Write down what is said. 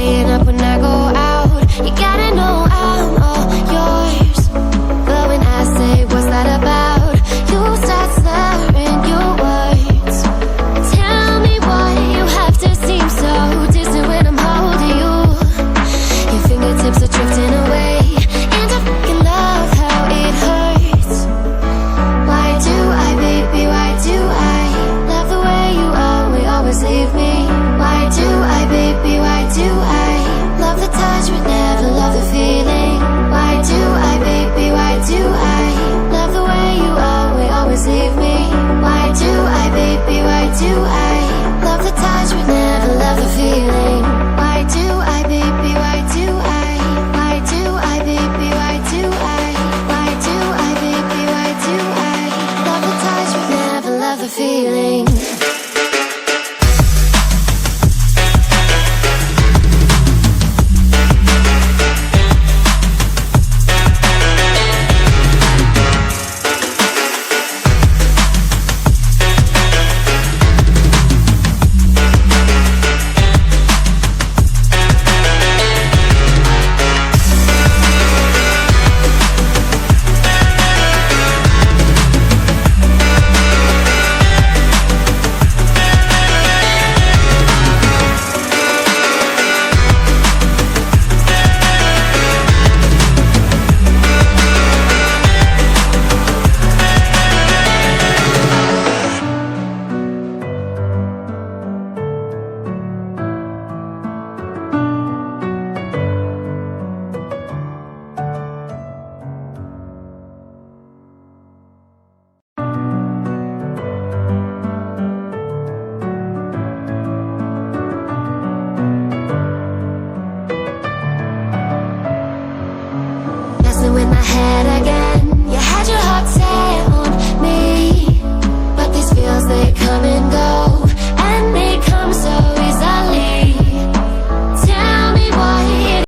staying up when I go out. You gotta know I'm all yours. But when I say what's that about, you start slurring your words. Tell me why you have to seem so distant when I'm holding you. Your fingertips are drifting away, and I fucking love how it hurts. Why do I, baby, why do I love the way you always leave me? Why do I, baby, why do I love the touch but never love the feeling? Why do I, baby, why do I love the way you always leave me? Why do I, baby, why do I love the touch but never love the feeling? Why do I, baby, why do I? Why do I, baby, why do I? Why do I, baby, why do I love the touch but never love the feeling?